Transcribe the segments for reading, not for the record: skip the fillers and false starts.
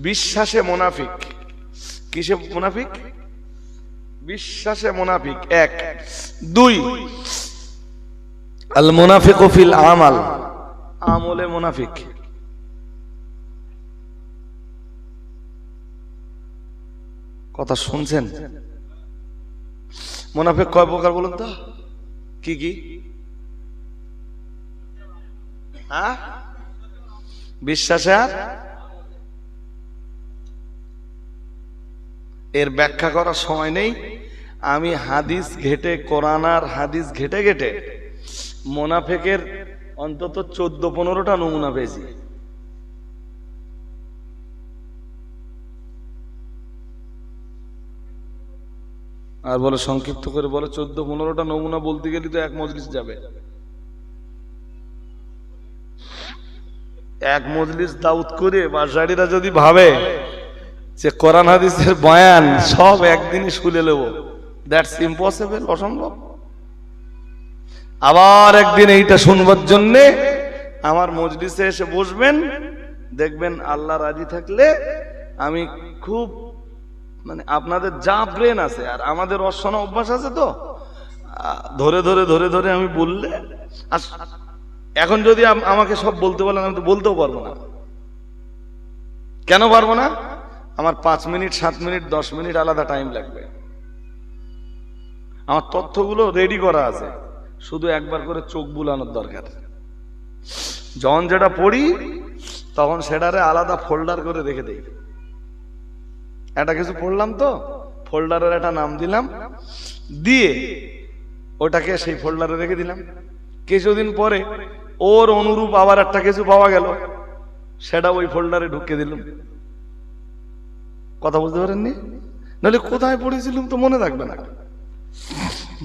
বিশ্বাসে মুনাফিক। কিসে মুনাফিক? বিশ্বাসে মুনাফিক। এক। দুই, আল মুনাফিকু ফিল আমাল, আমলে মুনাফিক। কথা শুনছেন? মুনাফিক কয় প্রকার বলুন তো? কি কি? হ্যাঁ, বিশ্বাসে আর এর ব্যাখ্যা করার সময় নেই। আমি হাদিস ঘেটে, কোরআন আর হাদিস ঘেটে ঘেটে মুনাফিকের অন্তত 14-15টা নমুনা পেয়েছি। আর বলে সংক্ষিপ্ত করে বলে 14-15টা নমুনা বলতে গেলে তো এক মজলিস যাবে। এক মজলিস দাউদ করে বাসাড়িরা যদি ভাবে যে কোরআন হাদিসের বয়ান সব একদিনে শুনে নেব, দ্যাটস ইম্পসিবল, অসম্ভব। আবার একদিন এইটা শুনবার জন্য আমার মজলিসে এসে বসবেন, দেখবেন আল্লাহ রাজি থাকলে আমি খুব মানে আপনাদের যা ব্রেন আছে আর আমাদের অশোনা অভ্যাস আছে তো, ধরে ধরে ধরে ধরে আমি বললে, এখন যদি আমাকে সব বলতে বলেন আমি তো বলতেও পারবো না। কেন পারবো না? আমার 5 মিনিট 7 মিনিট 10 মিনিট আলাদা টাইম লাগবে। আমার তথ্যগুলো রেডি করা আছে, শুধু একবার করে চোখ বুলানোর দরকার। যখন যেটা পড়ি তখন সেটারে আলাদা ফোল্ডার করে রেখে দেই। একটা কিছু পড়লাম তো ফোল্ডারের একটা নাম দিলাম, দিয়ে ওটাকে সেই ফোল্ডারে রেখে দিলাম। কিছুদিন পরে ওর অনুরূপ আবার একটা কিছু পাওয়া গেল, সেটা ওই ফোল্ডারে ঢুকিয়ে দিলাম। কথা বুঝতে পারেননি? নাহলে কোথায় পড়েছিলাম তো মনে থাকবে না।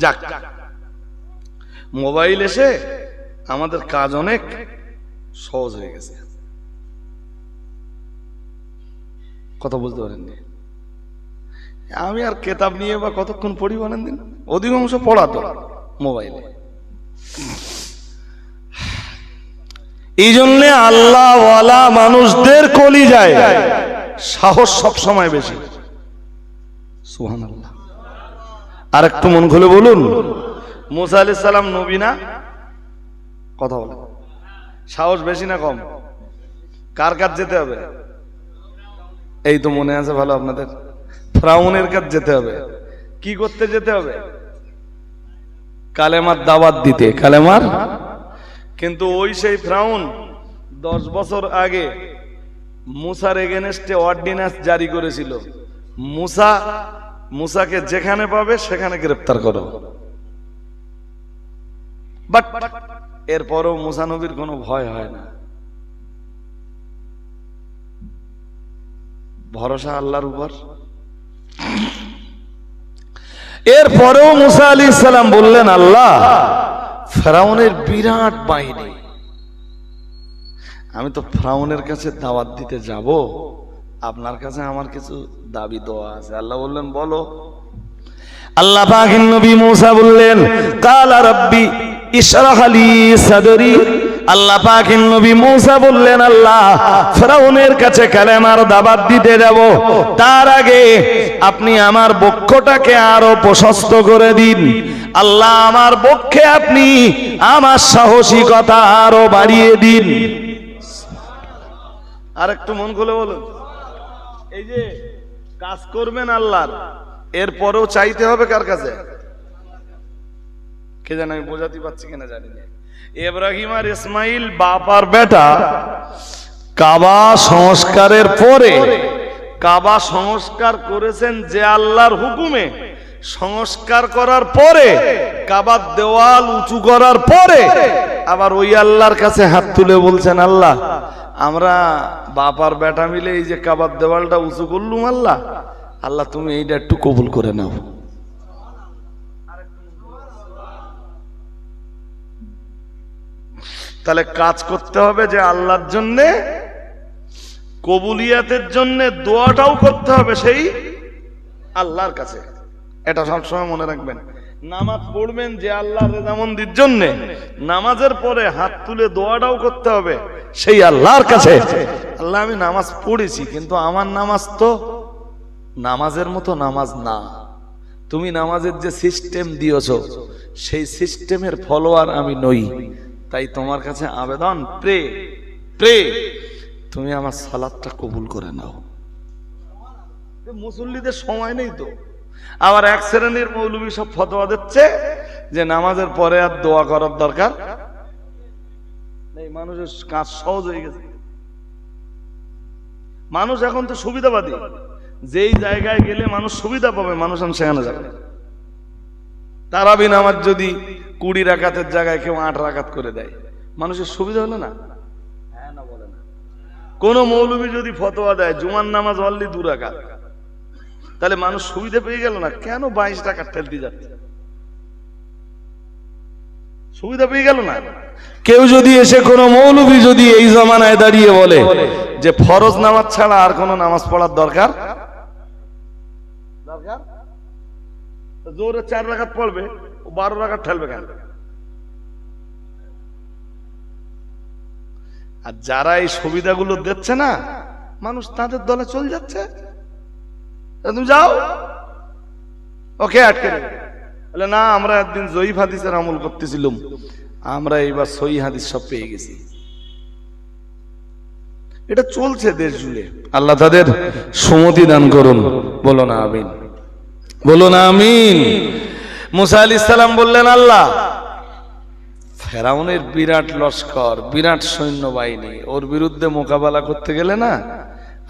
যাক, মোবাইল এসে আমাদের কাজ অনেক সহজ হয়ে গেছে। কথা বুঝতে পারেননি? আমি আর কেতাব নিয়ে বা কতক্ষণ পড়ি বলেন দিন? অধিকাংশ পড়া তো মোবাইলে। এই জন্য আল্লাহওয়ালা মানুষদের কলিজায় সাহস সব সময় বেশি। সুবহানাল্লাহ। আর একটু মন খুলে বলুন, মুসা আলাইহিস সালাম নবী না? কথা বলেন, সাহস বেশি না কম? কার কাছে যেতে হবে? এই তো মনে আছে ভালো আপনাদের, ফিরআউনের কাছে যেতে হবে। কি করতে যেতে হবে? কালেমার দাওয়াত দিতে। কালেমার। কিন্তু ওই সেই ফিরআউন 10 বছর আগে মুসার এগেনস্টে অর্ডিন্যান্স জারি করেছিল, মুসাকে যেখানে পাবে সেখানে গ্রেফতার করো। বাট এরপরও মুসা নবীর কোনো ভয় হয় না, ভরসা আল্লাহর উপর। এরপরেও মুসা আলাইহিস সালাম বললেন, আল্লাহ, ফিরআউনের বিরাট বাহিনী, আমি তো ফিরআউনের কাছে দাওয়াত দিতে যাব, আপনার কাছে আমার কিছু দাবি দেওয়া আছে। আল্লাহ বললেন, বলো। আল্লাহ পাকের নবী মুসা বললেন, কালা রাব্বি ইশরাহ লি সাদরি। আল্লাহ পাকের নবী মুসা বললেন, আল্লাহ, ফিরআউনের কাছে কালেমার দাওয়াত দিতে যাব, তার আগে আপনি আমার বক্ষটাকে আরো প্রশস্ত করে দিন। আল্লাহ, আমার বক্ষে আপনি আমার সাহসিকতা আরো বাড়িয়ে দিন। আর একটু মন খুলে বলুন, এই যে কাজ করবেন আল্লাহর, এরপরেও চাইতে হবে কার কাছে? কে জানে, আমি বোঝাতে পারছি কিনা জানি না। ইব্রাহিম আর ইসমাইল বাপ আর বেটা কাবা সংস্কারের পরে, কাবা সংস্কার করেছেন যে আল্লাহর হুকুমে, সংস্কার করার পরে কাবার দেওয়াল উঁচু করার পরে আবার ওই আল্লাহর কাছে হাত তুলে বলছেন, আল্লাহ, আমরা বাপ আর বেটা মিলে এই যে কাবার দেওয়ালটা উঁচু করলুম, আল্লাহ, আল্লাহ তুমি এইটা একটু কবুল করে নাও। তাহলে কাজ করতে হবে যে আল্লাহর জন্য, কবুলিয়াতের জন্য দোয়াটাও করতে হবে সেই আল্লাহর কাছে। এটা সবসময় মনে রাখবেন। নামাজ পড়বেন যে আল্লাহর রেজামন্দির জন্য, নামাজের পরে হাত তুলে দোয়াটাও করতে হবে সেই আল্লাহর কাছে। আল্লাহ আমি নামাজ পড়েছি, কিন্তু আমার নামাজ তো নামাজের মতো নামাজ না। তুমি নামাজের যে সিস্টেম দিয়েছ সেই সিস্টেমের ফলোয়ার আমি নই। তাই তোমার কাছে আবেদন, প্রে প্রে তুমি আমার সালাতটা কবুল করে নাও। মুসল্লিদের সময় নেই তো। আবার এক শ্রেণীর মৌলবী সব ফতোয়া দিচ্ছে যে নামাজের পরে আর দোয়া করার দরকার নেই, মানুষের কাজ সহজ হয়ে গেছে। মানুষ এখন তো সুবিধাবাদী, যেই জায়গায় গেলে মানুষ সুবিধা পাবে মানুষ সেখানে যাবে। তারাবি নামাজ যদি 20 রাকাতের জায়গায় কেউ 8 রাকাত করে দেয়, মানুষের সুবিধা হলো না? হ্যাঁ না বলে না? কোন মৌলবী যদি ফতোয়া দেয় জুমার নামাজ অনলি 2 রাকাত, তাহলে মানুষ সুবিধা পেয়ে গেল না? কেন 22 রাকাত ঠেলতে যাচ্ছে? সুবিধা পেয়ে গেল না? কেউ যদি এসে কোন মৌলবী যদি এই জমানায় দাঁড়িয়ে বলে যে ফরজ নামাজ ছাড়া আর কোন নামাজ পড়ার দরকার দরকার, জোরে 4 রাকাত পড়বে, 12 রাকাত ঠেলবে কেন? আর যারা এই সুবিধাগুলো দিচ্ছে না, মানুষ তাদের দলে চলে যাচ্ছে। তুমি যাও, ওকে আটকে বলে না আমরা একদিন জয়ীফ হাদিসের আমল করতেছিলাম, আমরা এইবার সহি হাদিস সব পেয়ে গেছি। এটা চলছে দেশ জুড়ে। আল্লাহ তাদের সুমতি দান করুন। বলো না আমিন, বলো না আমিন। মুসা আলাইহিস সালাম বললেন, আল্লাহ ফেরাউনের বিরাট লস্কর, বিরাট সৈন্যবাহিনী, ওর বিরুদ্ধে মোকাবেলা করতে গেলে না,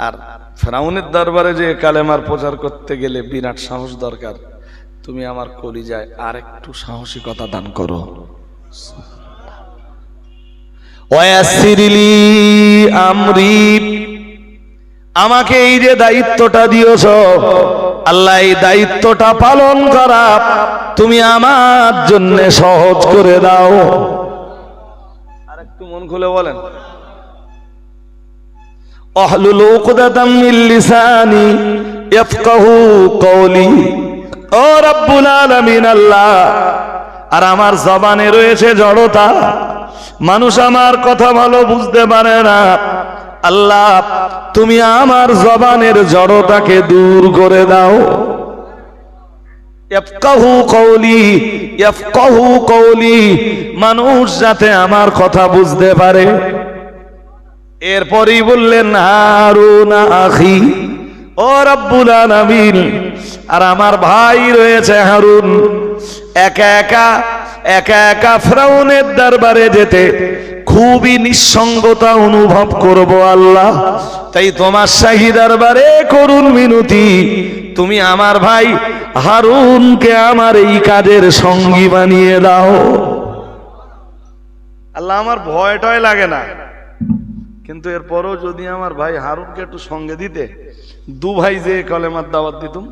আর ফেরাউনের দরবারে যে কালেমার প্রচার করতে গেলে বিরাট সাহস দরকার। তুমি আমার কলিজায় আর একটু সাহসিকতা দান করো। ওয়াসিরলি আমরি, আমাকে এই যে দায়িত্বটা দিয়েছ আল্লাহ, এই দায়িত্বটা পালন করা তুমি আমার জন্য সহজ করে দাও। আর একটু মন খুলে বলেন, আহলুল উকদাতাম মিন লিসানি ইয়াফকাহু কওলি। ও রব্বুল আলামিন আল্লাহ, আর আমার জবানে রয়েছে জড়তা, মানুষ আমার কথা ভালো বুঝতে পারে না। আল্লাহ তুমি আমার জবানের জড়তাকে দূর করে দাও। ইয়াফকাহু কওলি, ইয়াফকাহু কওলি, মানুষ যাতে আমার কথা বুঝতে পারে। এরপরই বললেন হারুন আখি, ও রব্বুল আলামিন, আর আমার ভাই রয়েছে হারুন, একা একা ফেরাউনের দরবারে যেতে খুবই নিঃসঙ্গতা অনুভব করব আল্লাহ। তাই তোমার শাহী দরবারে করুন মিনতি, তুমি আমার ভাই হারুনকে আমার এই কাজের সঙ্গী বানিয়ে দাও। আল্লাহ আমার ভয় টয় লাগে না, কিন্তু এরপরও যদি আমার ভাই হারুনকে একটু সঙ্গে দিতে, 2 ভাই যে কলেমার দাওয়াত দিতুম।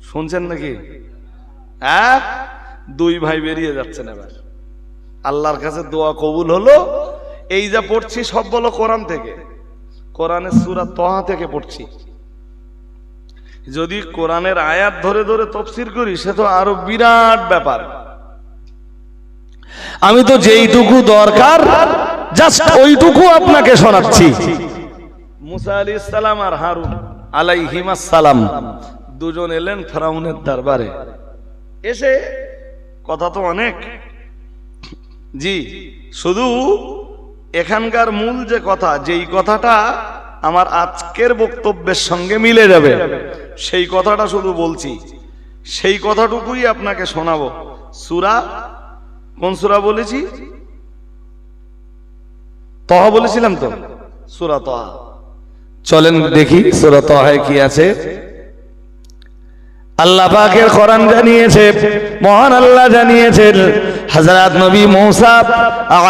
শুনছেন নাকি? হ্যাঁ, 2 ভাই বেরিয়ে যাচ্ছেন এবার। আল্লাহর কাছে দোয়া কবুল হলো। এই যা পড়ছি সব বলো কোরআন থেকে, কোরআনের সূরা তাহা থেকে পড়ছি। যদি কোরআনের আয়াত ধরে ধরে তাফসীর করি সে তো আরো বিরাট ব্যাপার। আমি তো যেইটুকু দরকার জাস্ট ওইটুকু আপনাকে শোনাচ্ছি। মুসা আলাইহিস সালাম আর হারুন আলাইহিমাস সালাম দুজন এলেন ফেরাউনের দরবারে। এসে কথা তো অনেক, জি, শুধু এখানকার মূল যে কথা, যেই কথাটা আমার আজকের বক্তব্যের সঙ্গে মিলে যাবে, সেই কথাটা শুধু বলছি, সেই কথাটুকুই আপনাকে শোনাবো। সূরা, কোন সূরা বলেছি? তহা বলেছিলাম তো, সূরা তহা। চলেন দেখি সূরা তহায় কি আছে। আল্লাহ পাকের কোরআন জানিয়েছে, মহান আল্লাহ জানিয়েছেন, হযরত নবী মূসা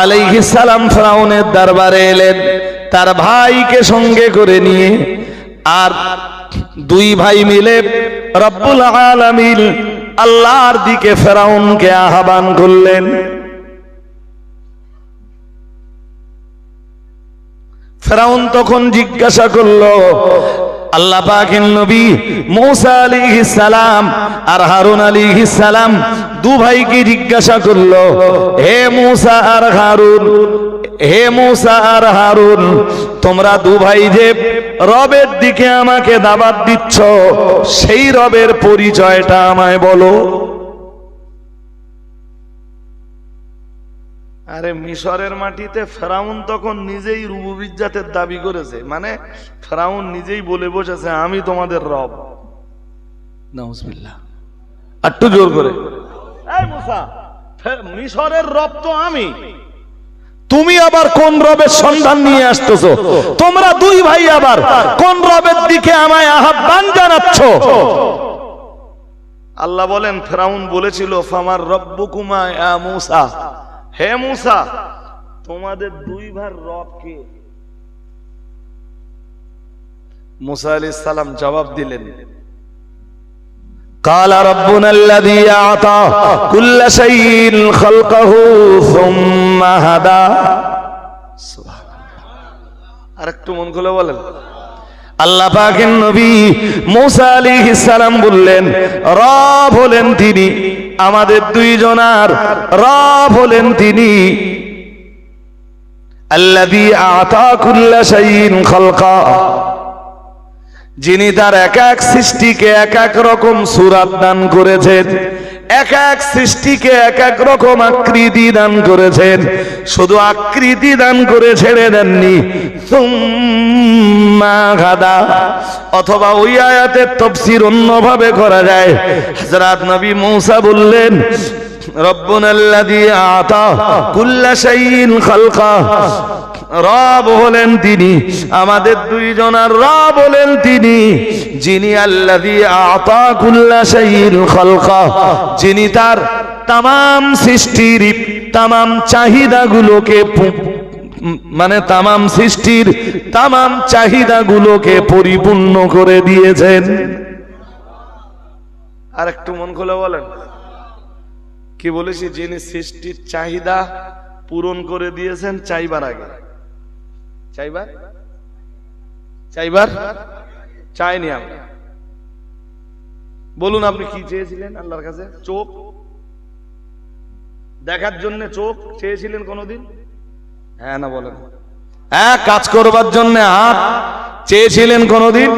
আলাইহিস সালাম ফেরাউনের দরবারে এলেন তার ভাইকে সঙ্গে করে নিয়ে, আর 2 ভাই মিলে রব্বুল আলামিন আল্লাহর দিকে ফেরাউনকে আহ্বান করলেন। ফেরাউন তখন জিজ্ঞাসা করলো, আল্লাহ পাকের নবী মূসা আলাইহিস সালাম আর হারুন আলাইহিস সালাম 2 ভাইকে জিজ্ঞাসা করলো, হে মূসা আর হারুন, হে মুসা আর হারুন, তোমরা দু ভাই যে রবের দিকে আমাকে দাওয়াত দিচ্ছ, সেই রবের পরিচয়টা আমায় বলো। আরে মিশরের মাটিতে ফেরাউন তখন নিজেই রুবুবিয়্যাতের দাবি করেছে, মানে ফেরাউন নিজেই বলে বসেছে আমি তোমাদের রব। নাউজুবিল্লাহ। একটু জোর করে, এই মুসা, মিশরের রব তো আমি, তুমি আবার কোন রবের সন্ধান নিয়ে আসতেছো? তোমরা দুই ভাই আবার কোন রবের দিকে আমায় আহ্বান জানাচ্ছ? আল্লাহ বলেন, ফেরাউন বলেছিল ফামার রব্বুকুমা ইয়া মূসা, হে মূসা তোমাদের দুই ভাইয়ের রব কে? মূসা আলাইহিস সালাম জবাব দিলেন, قال ربنا الذي أعطى كل شيء خلقه ثم هدى। আরেকটু মন খুলে বলেন। আল্লাহ পাকের নবী মূসা আলাইহিস সালাম বললেন, রব হলেন তিনি, আমাদের দুইজনার রব হলেন তিনি, আল্লাযী আ'তা কুল্লা শাইইন খালকা, যিনি তার এক এক সৃষ্টিকে এক এক রকম সূরত দান করেছেন, এক এক সৃষ্টিকে এক এক রকম আকৃতি দান করেছেন। শুধু আকৃতি দান করে ছেড়ে দেননি, সুম্মা হাদা, অথবা ওই আয়াতের তাফসীর অন্যভাবে করা যায়। হযরত নবী মূসা বললেন, রব্বুনাল্লাযী আ'তা কুল্লা শাইইন খালকা, রব হলেন তিনি, আমাদের দুইজনার রব হলেন তিনি, যিনি আল্লাযী আ'তা কুল্লা শাইইন খালকা, যিনি তার তামাম সৃষ্টির তামাম চাহিদাগুলোকে, মানে তামাম সৃষ্টির তামাম চাহিদাগুলোকে পরিপূর্ণ করে দিয়েছেন। আর একটু মন খুলে বলেন, কি বলেছি? যিনি সৃষ্টির চাহিদা পূরণ করে দিয়েছেন চাইবার আগে। চাইবার চাইনি আমরা। বলুন আপনি কি চেয়েছিলেন আল্লাহর কাছে? চোখ দেখার জন্য চোখ চেয়েছিলেন কোনদিন? হ্যাঁ না বলেন। হ্যাঁ, কাজ করবার জন্য হাত চেয়েছিলেন কোনদিন?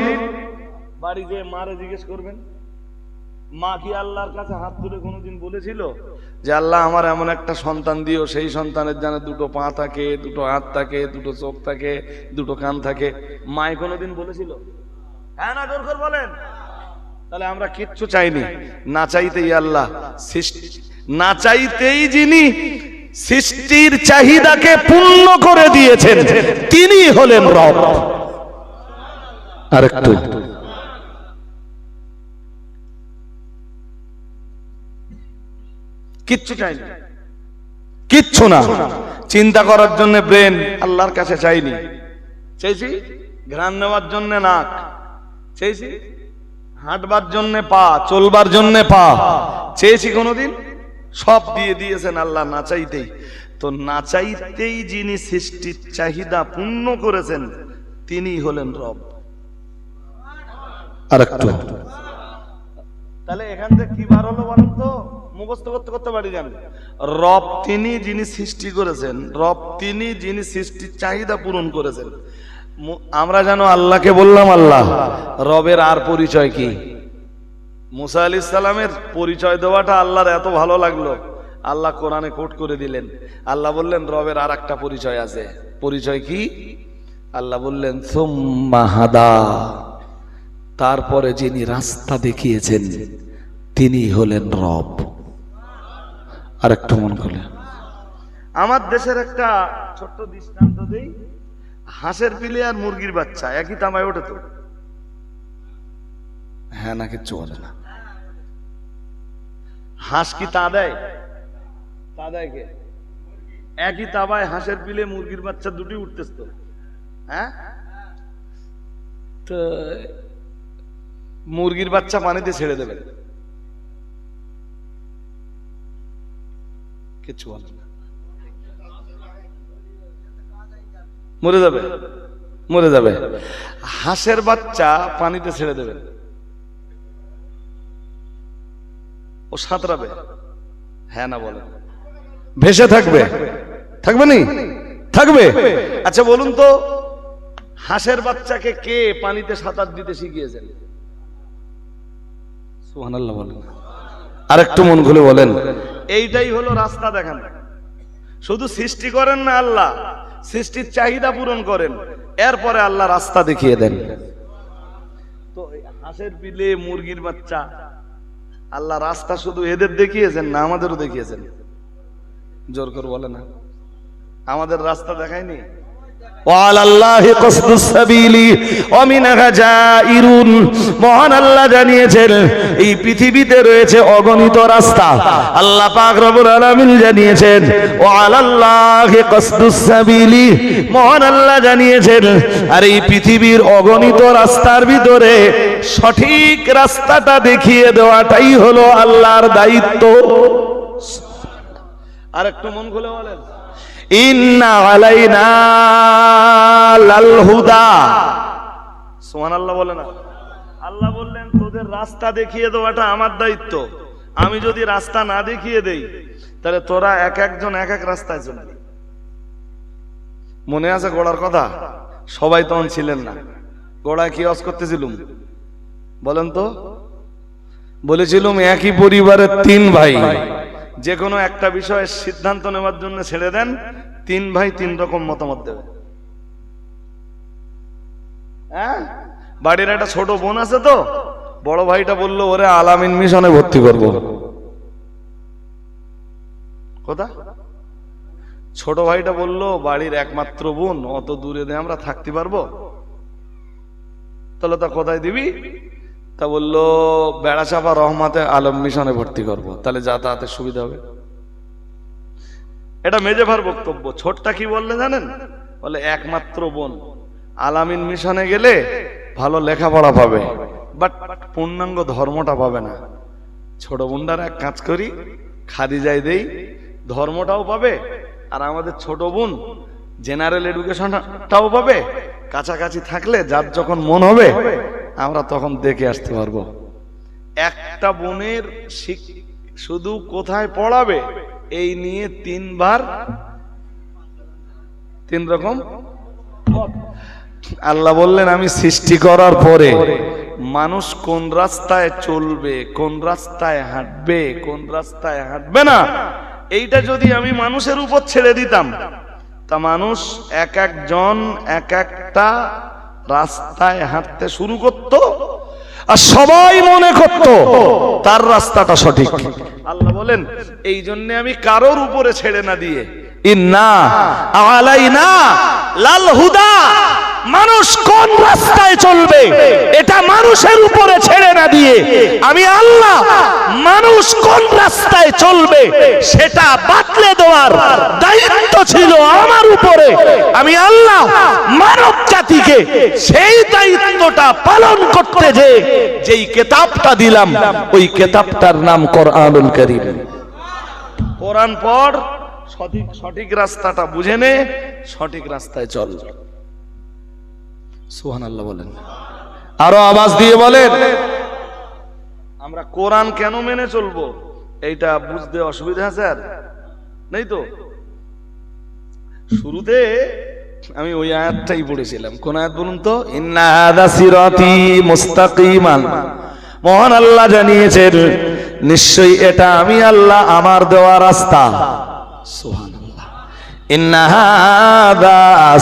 বাড়ি যেয়ে মারে জিজ্ঞেস করবেন, মা কি আল্লাহর কাছে হাত তুলে কোনোদিন বলেছিল যে আল্লাহ আমার এমন একটা সন্তান দিও, সেই সন্তানের যেন দুটো পা থাকে, দুটো হাত থাকে, দুটো চোখ থাকে, দুটো কান থাকে? মায় কোনোদিন বলেছিল? হ্যাঁ না জোর করে বলেন। তাহলে আমরা কিচ্ছু চাইনি, না চাইতেই আল্লাহ সৃষ্টি, না চাইতেই যিনি সৃষ্টির চাহিদাকে পূর্ণ করে দিয়েছেন তিনি হলেন রব। আরেকটু, কিচ্ছু চাইনি, কিচ্ছু না। চিন্তা করার জন্য ব্রেন আল্লাহর কাছে চাইনি, চেয়েছি ঘ্রাণ নেওয়ার জন্য নাক, চেয়েছি হাঁটবার জন্য পা, চলবার জন্য পা, চেয়েছি কোনোদিন? সব দিয়ে দিয়েছেন আল্লাহ না চাইতেই। তো না চাইতেই যিনি সৃষ্টির চাহিদা পূর্ণ করেছেন তিনি হলেন রব। আরেকটু, তাহলে এখান থেকে কি বার হলো বলেন তো? মুখস্থ করতে করতে বাড়ি যান। রব তিনি যিনি সৃষ্টি করেছেন, রব তিনি যিনি সৃষ্টির চাহিদা পূরণ করেছেন। আমরা যেন আল্লাহকে বললাম আল্লাহ, রবের আর পরিচয় কি? মুসা আলাইহিস সালামের পরিচয় দেওয়াটা আল্লাহর এত ভালো লাগলো, আল্লাহ কোরআনে কোট করে দিলেন। আল্লাহ বললেন রবের আর একটা পরিচয় আছে। পরিচয় কি? আল্লাহ বললেন সুম্মা হাদা, তারপরে যিনি রাস্তা দেখিয়েছেন তিনি হলেন রব। আর একটু মন খুলে, আমার দেশের একটা ছোট্ট দৃষ্টান্ত দেই। হাঁসের পিলে আর মুরগির বাচ্চা একই তামায় ওঠে তো? হ্যাঁ না কিচ্ছু বলে না। হাঁস কি তা দেয়? তা দেয় কে? একই তাবায় হাঁসের পিলে মুরগির বাচ্চা দুটি উঠতেছ তো। হ্যাঁ, তো মুরগির বাচ্চা পানিতে ছেড়ে দেবেন, কিচ্ছু বলে না, মরে যাবে, মরে যাবে। হাঁসের বাচ্চা পানিতে ছেড়ে দেবেন, ও সাঁতরাবে, হ্যাঁ না বলে? ভেসে থাকবে, থাকবে নি? থাকবে? আচ্ছা বলুন তো, হাঁসের বাচ্চাকে কে পানিতে সাঁতার দিতে শিখিয়েছেন? সুবহানাল্লাহ বলেন। আর একটু মন খুলে বলেন। এইটাই হলো রাস্তা দেখান। শুধু সৃষ্টি করেন না আল্লাহ, সৃষ্টির চাহিদা পূরণ করেন, এরপরে আল্লাহ রাস্তা দেখিয়ে দেন। তো হাঁসের বিলে, মুরগির বাচ্চা, আল্লাহ রাস্তা শুধু এদের দেখিয়েছেন না আমাদেরও দেখিয়েছেন? জোর করে বলে না, আমাদের রাস্তা দেখায়নি? মহান আল্লাহ জানিয়েছেন এই পৃথিবীতে রয়েছে অগণিত রাস্তা। আল্লাহ পাক রব্বুল আলামিন জানিয়েছেন ওয়ালাল্লাহি কসদুস সাবিলি, মহান আল্লাহ জানিয়েছেন আর এই পৃথিবীর অগণিত রাস্তার ভিতরে সঠিক রাস্তাটা দেখিয়ে দেওয়াটাই হলো আল্লাহর দায়িত্ব। আর একটু মন খুলে বলেন, ইন্না আলাইনা লাল হুদা। সুবহানাল্লাহ বলে না? আল্লাহ বললেন তোদের রাস্তা দেখিয়ে দেওয়াটা আমার দায়িত্ব। আমি যদি রাস্তা না দেখিয়ে দেই তাহলে তোরা এক একজন এক এক রাস্তায় চলবি। মনে আছে গোড়ার কথা? সবাই তখন ছিলেন না। গোড়ায় কি ওয়াজ করতেছিলুম বলেন তো? বলেছিলুম একই পরিবারের তিন ভাই, যে কোনো একটা বিষয়ের সিদ্ধান্ত নেওয়ার জন্য ছেড়ে দেন, তিন ভাই তিন রকম মতামত দেবে। হ্যাঁ, বাড়ির একটা ছোট বোন আছে, তো বড় ভাইটা বললো ওরে আলামিন মিশনে ভর্তি করবো। কথা, ছোট ভাইটা বললো বাড়ির একমাত্র বোন, অত দূরে দিয়ে আমরা থাকতে পারবো? তাহলে তা কোথায় দিবি? তা বললো বেড়াচাপা রহমাতে আলম মিশনে ভর্তি করবো, তাহলে যাতায়াতের সুবিধা হবে। এটা মেজে ভার বক্তব্য। ছোটটা কি বললে জানেন? বলে একমাত্র বোন, আলামিন মিশনে গেলে ভালো লেখাপড়া পাবে, বাট পূর্ণাঙ্গ ধর্মটা পাবে না। ছোট বোনটার এক কাজ করি, খাদিজায় দেই, ধর্মটাও পাবে, আর আমাদের ছোট বোন জেনারেল এডুকেশনটাও পাবে। কাছাকাছি থাকলে যার যখন মন হবে আমরা তখন দেখে আসতে পারবো। একটা বোনের শুধু কোথায় পড়াবে এই নিয়ে তিনবার তিন রকম। আল্লাহ বললেন আমি সৃষ্টি করার পরে মানুষ কোন রাস্তায় চলবে, কোন রাস্তায় হাঁটবে, কোন রাস্তায় হাঁটবে না, এইটা যদি আমি মানুষের উপর ছেড়ে দিতাম তা মানুষ এক একজন এক একটা রাস্তায় হাঁটতে শুরু করত, আর সবাই মনে করত তার রাস্তাটা সঠিক। আল্লাহ বলেন এই জন্য আমি কারোর উপরে ছেড়ে না দিয়ে ইন্না আলাইনা লাল হুদা, মানুষ কোন রাস্তায় চলবে এটা মানুষের উপরে ছেড়ে না দিয়ে আমি আল্লাহ মানুষ কোন রাস্তায় চলবে সেটা বাতলে দেওয়ার দায়িত্ব ছিল আমার উপরে। আমি আল্লাহ মানব জাতিকে সেই দায়িত্বটা পালন করতে যেই কিতাবটা দিলাম ওই কিতাবটার নাম কোরআনুল কারীম। কোরআন পড়, সঠিক রাস্তাটা বুঝে নে, সঠিক রাস্তায় চল। সুবহানাল্লাহ বলেন, আরো আওয়াজ দিয়ে বলেন। আমরা কোরআন কেন মেনে চলবো এইটা বুঝতে অসুবিধা আছে আর নেই তো? শুরুতে আমি ওই আয়াতটাই পড়েছিলাম। কোন আয়াত বলুন তো? ইন্না হাযা সিরাতি মুস্তাকিমান, মহান আল্লাহ জানিয়েছেন নিশ্চয়ই এটা আমি আল্লাহ আমার দেওয়া রাস্তা। সুবহানাল্লাহ, ইন্না হাযা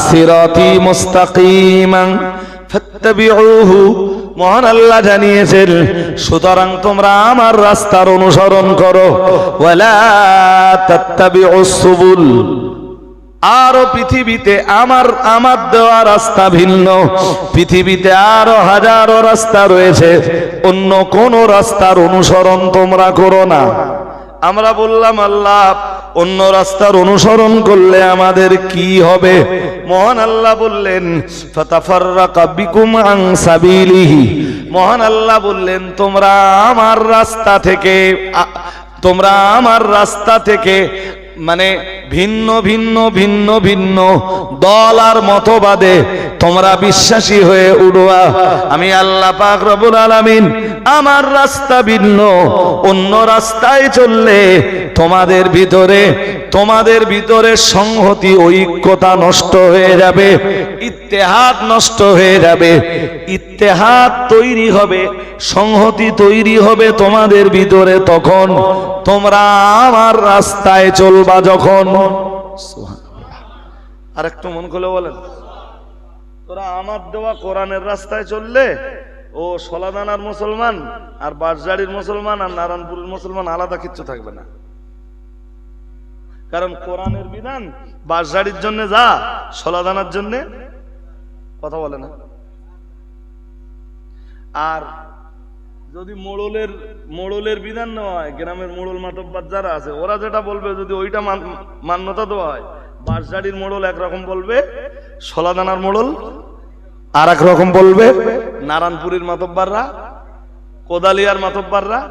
সিরাতি মুস্তাকিমান ফাত্তাবিউহু, মহান আল্লাহ জানিয়েছেন সুতরাং তোমরা আমার রাস্তার অনুসরণ করো। ওয়ালা তাত্তাবিউস সুবুল, আরো পৃথিবীতে আমার দেওয়া রাস্তা ভিন্ন, পৃথিবীতে আরো হাজারো রাস্তা রয়েছে, অন্য কোন রাস্তার অনুসরণ তোমরা করো না। আমরা বললাম আল্লাহ অন্য রাস্তার অনুসরণ করলে আমাদের কি হবে? মহান আল্লাহ বললেন ফাতাফাররাকা বিকুম আন সাবিলিহি, মহান আল্লাহ বললেন তোমরা আমার রাস্তা থেকে মানে ভিন্ন ভিন্ন ভিন্ন ভিন্ন দল আর মতবাদে তোমরা বিশ্বাসী হয়ে উঠবা। আমি আল্লাহ পাক রব্বুল আলামিন আমার রাস্তা ভিন্ন, অন্য রাস্তায় চললে তোমাদের ভিতরে সংহতি ঐক্যতা নষ্ট হয়ে যাবে, ইত্তেহাদ নষ্ট হয়ে যাবে। ইত্তেহাদ তৈরি হবে, সংহতি তৈরি হবে তোমাদের ভিতরে তখন তোমরা আমার রাস্তায় চলবা যখন। আর একটু মন খুলে বলেন, তোরা আমার দেওয়া কোরআনের রাস্তায় চললে ও সলাদানার মুসলমান আর বাঁশঝাড়ির মুসলমান আর নারায়ণপুরের মুসলমান আলাদা কিচ্ছু থাকবে না। কারণ কোরআনের বিধান বাঁশঝাড়ির জন্য যা, সলাদানার জন্য কথা বলে না। আর যদি মোড়লের বিধান নেওয়া হয়, গ্রামের মোড়ল মাতব্বর যারা আছে ওরা যেটা বলবে যদি ওইটা মান্যতা দেওয়া হয়, বাঁশঝাড়ির মোড়ল একরকম বলবে, সলাদানার মোড়ল আর এক রকম বলবে, নারায়ণপুরের মাতব্বররা, কোদালিয়ার মাতব্বররা।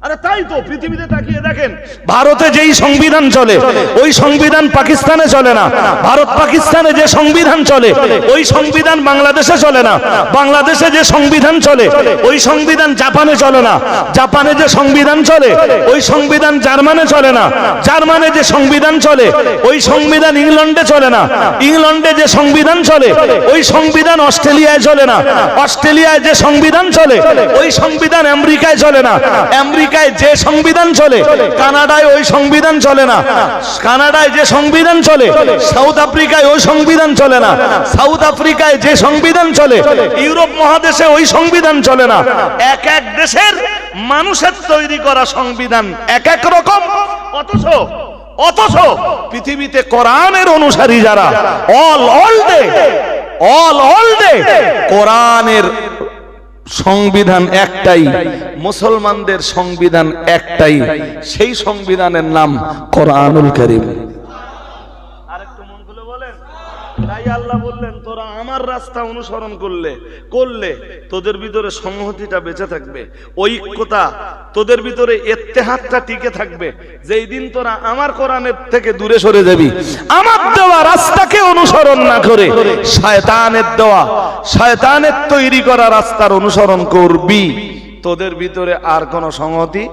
আরে তাই তো, পৃথিবীতে তাকিয়ে দেখেন, ভারতে যেই সংবিধান চলে ওই সংবিধান পাকিস্তানে চলে না। ভারত পাকিস্তানে যে সংবিধান চলে ওই সংবিধান বাংলাদেশে চলে না। বাংলাদেশে যে সংবিধান চলে ওই সংবিধান জাপানে চলে না। জাপানে যে সংবিধান চলে ওই সংবিধান জার্মানে চলে না। জার্মানে যে সংবিধান চলে ওই সংবিধান ইংল্যান্ডে চলে না। ইংল্যান্ডে যে সংবিধান চলে ওই সংবিধান অস্ট্রেলিয়ায় চলে না। অস্ট্রেলিয়ায় যে সংবিধান চলে ওই সংবিধান আমেরিকায় চলে না। আমেরিকায় যে সংবিধান চলে কানাডায় ওই সংবিধান চলে না। কানাডায় যে সংবিধান চলে সাউথ আফ্রিকায় ওই সংবিধান চলে না। সাউথ আফ্রিকায় যে সংবিধান চলে ইউরোপ মহাদেশে ওই সংবিধান চলে না। এক এক দেশের মানুষের তৈরি করা সংবিধান এক এক রকম। অথচ পৃথিবীতে কোরআনের অনুসারী যারা অল ডে কোরআনের সংবিধান একটাই, মুসলমানদের সংবিধান একটাই, সেই সংবিধানের নাম কোরআনুল কারীম। আরেকটু মন খুলে বলেন, তাই আল্লাহ বললেন তোরা আমার রাস্তা অনুসরণ করলে তোদের ভিতরে সংহতিটা বেঁচে থাকবে, ঐক্যতা তোদের ভিতরে, ইত্তেহাদটা টিকে থাকবে। যেই দিন তোরা আমার কোরআনের থেকে দূরে সরে যাবি, আমার দেওয়া রাস্তাকে অনুসরণ না করে শয়তানের তৈরি করা রাস্তার অনুসরণ করবি, তোদের ভিতরে আর কোন সংহতি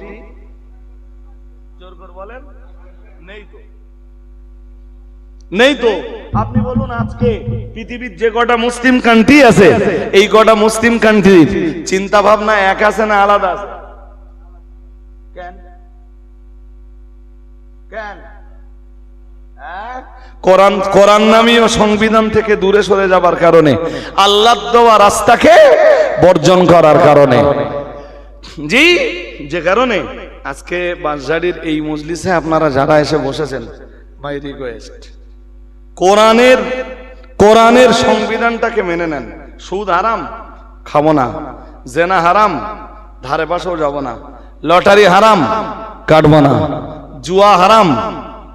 জোর করে বলেন নেই তো। আপনি বলুন, আজকে পৃথিবীর যে কটা মুসলিম কান্ট্রি আছে এই কটা মুসলিম কান্ট্রির চিন্তা ভাবনা এক আছে না আলাদা আছে? কেন? কোরআন নামীয় সংবিধান থেকে দূরে সরে যাবার কারণে, আল্লাহর দেওয়া রাস্তাকে বর্জন করার কারণে। জি, যে কারণে আজকে বাঁশঝাড়ির এই মজলিসে আপনারা যারা এসে বসেছেন, মাই রিকোয়েস্ট, কোরআনের সংবিধানটাকে মেনে নেন। সুদ হারাম, খাবো না। জেনা হারাম, ধারে পাশেও যাব না। লটারি হারাম, কাটবো না। জুয়া হারাম,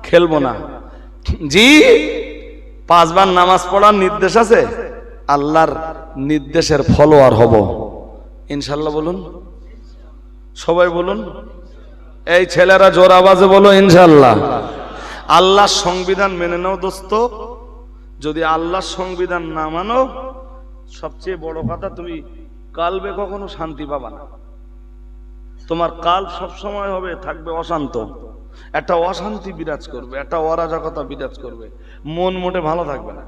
খেলবো না। জি, 5 বার নামাজ পড়ার নির্দেশ আছে, আল্লাহর নির্দেশের ফলোয়ার হব ইনশাল্লাহ। বলুন সবাই, বলুন এই ছেলেরা জোর আওয়াজে বলো ইনশাল্লাহ। আল্লাহর সংবিধান মেনে নাও দোস্ত। যদি আল্লাহর সংবিধান না মানো, সবচেয়ে বড় কথা, তুমি কালবে কখনো শান্তি পাবা না। তোমার কাল সবসময় থাকবে অশান্ত। একটা অশান্তি বিরাজ করবে, একটা অরাজকতা বিরাজ করবে, মন মোটে ভালো থাকবে না।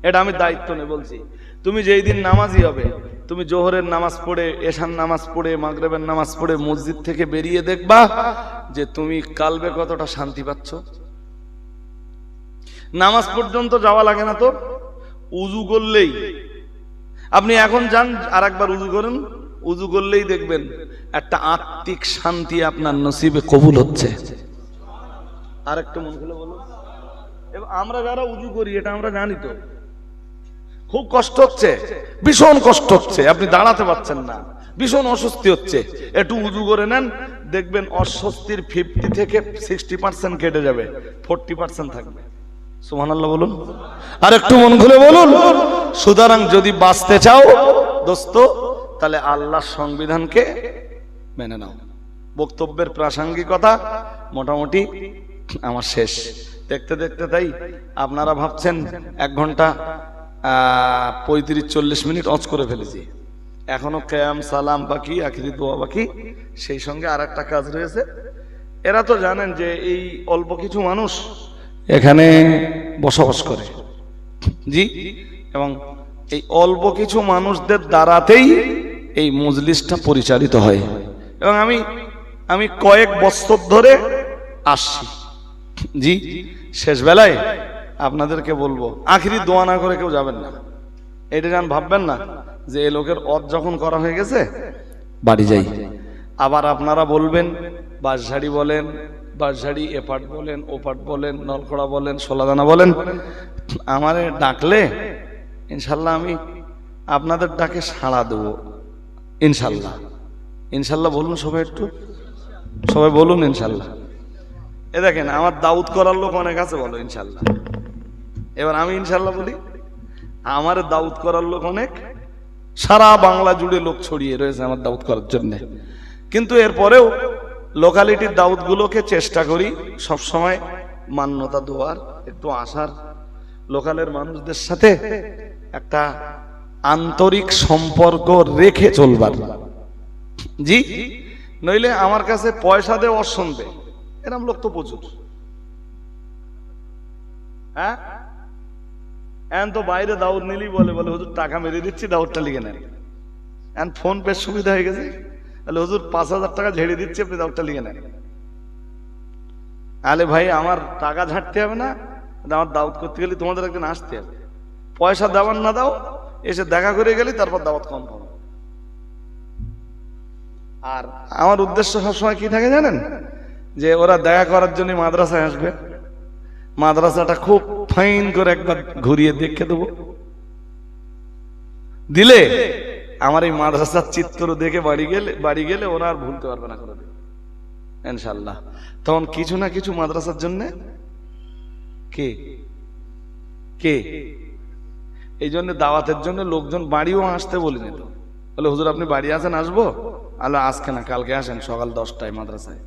এটা আমি দায়িত্ব নিয়ে বলছি। তুমি যেই দিন নামাজি হবে, তুমি জোহরের নামাজ পড়ে, এশার নামাজ পড়ে, মাগরিবের নামাজ পড়ে মসজিদ থেকে বেরিয়ে দেখবা যে তুমি কালবে কতটা শান্তি পাচ্ছ। নামাজ পর্যন্ত যাওয়া লাগে না তো, উজু করলেই আপনি এখন যান, আর একবার উজু করেন, উজু করলেই দেখবেন একটা আত্মিক শান্তি আপনার নসিবে কবুল হচ্ছে। আর একটু মন খুলে বলুন, আমরা যারা উজু করি এটা আমরা জানি তো, খুব কষ্ট হচ্ছে, ভীষণ কষ্ট হচ্ছে, আপনি দাঁড়াতে পারছেন না, ভীষণ অস্বস্তি হচ্ছে। একটু উজু করে নেন, দেখবেন অস্বস্তির 50 থেকে 60% কেটে যাবে, 40% থাকবে। সুবহানাল্লাহ বলুন, আর একটু মন খুলে বলুন। সুতরাং যদি বাঁচতে চাও দোস্ত, তাহলে আল্লাহর সংবিধানকে মেনে নাও। বক্তব্যের প্রাসঙ্গিকতা মোটামুটি আমার শেষ। দেখতে দেখতে তাই আপনারা ভাবছেন 1 ঘন্টা 35-40 মিনিট অজ করে ফেলেছি, এখনো কিয়াম সালাম বাকি, আখিরি দোয়া বাকি, সেই সঙ্গে আর একটা কাজ রয়েছে। এরা তো জানেন যে এই অল্প কিছু মানুষ এখানে বসবাস করে, জি, এবং এই অল্প কিছু মানুষদের দ্বারাতেই এই মজলিসটা পরিচালিত হয়। এবং আমি কয়েক বছর ধরে আসছি, জি। শেষ বেলায় আপনাদেরকে বলবো, আখিরি দোয়া না করে কেউ যাবেন না। এটা যেন ভাববেন না যে এই লোকের অদ যখন করা হয়ে গেছে বাড়ি যাই। আবার আপনারা বলবেন, বাঁশঝাড়ি বলেন, বাঁশঝাড়ি এপাট বলেন, ওপাট বলেন, নলখড়া বলেন, সোলাদানা বলেন, আমারে ডাকলে ইনশাল্লাহ আমি আপনাদের ডাকে সাড়া দেবো, ইনশাল্লাহ। ইনশাল্লাহ বলুন সবাই, একটু সবাই বলুন ইনশাল্লাহ। এ দেখেন, আমার দাউদ করার লোক অনেক আছে, বলো ইনশাল্লাহ। এবার আমি ইনশাল্লাহ বলি, আমার দাউদ করার লোক অনেক, সারা বাংলা জুড়ে লোক ছড়িয়ে রয়েছে আমার দাউদ করার জন্য। কিন্তু এরপরেও লোকালিটির দাউদ গুলোকে চেষ্টা করি সবসময় মান্যতা দেওয়ার, একটু আসার, লোকালের মানুষদের সাথে একটা আন্তরিক সম্পর্ক রেখে চলবার, জি। নইলে আমার কাছে পয়সা দিয়ে ওর শুনবে, এরকম লোক তো প্রচুর। হ্যাঁ, এখন তো বাইরে দাউদ নিলি বলে হুজুর টাকা মেরে দিচ্ছি, দাউদটা লিখে নেন। এখন ফোন পে সুবিধা হয়ে গেছে, তাহলে হুজুর 5,000 টাকা ঝেড়ে দিচ্ছি, আপনি দাউদটা লিখে নেন। আলে ভাই, আমার টাকা ঝাড়তে হবে না, আমার দাওয়াত করতে গেলে তোমাদের একদিন আসতে হবে। পয়সা দেওয়ার না দাও, এসে দেখা করে গেলে তারপর দাওয়াত কম পাবো। আর আমার উদ্দেশ্য সবসময় কি থাকে জানেন, যে ওরা দেখা করার জন্য মাদ্রাসায় আসবে, মাদ্রাসাটা খুব ফাইন করে একবার ঘুরিয়ে দেখে দেবো, দিলে আমার এই মাদ্রাসার চিত্র দেখে বাড়ি গেলে ওরা আর ভুলতে পারবে না করে দেবে ইনশাল্লাহ। তখন কিছু না কিছু মাদ্রাসার জন্য কে কে এই জন্য দাওয়াতের জন্য লোকজন বাড়িও আসতে বলিনি তো, বলে হুজুর আপনি বাড়ি আসেন, আসবো, আল্লাহ আজকে না কালকে আসেন সকাল 10টায় মাদ্রাসায়।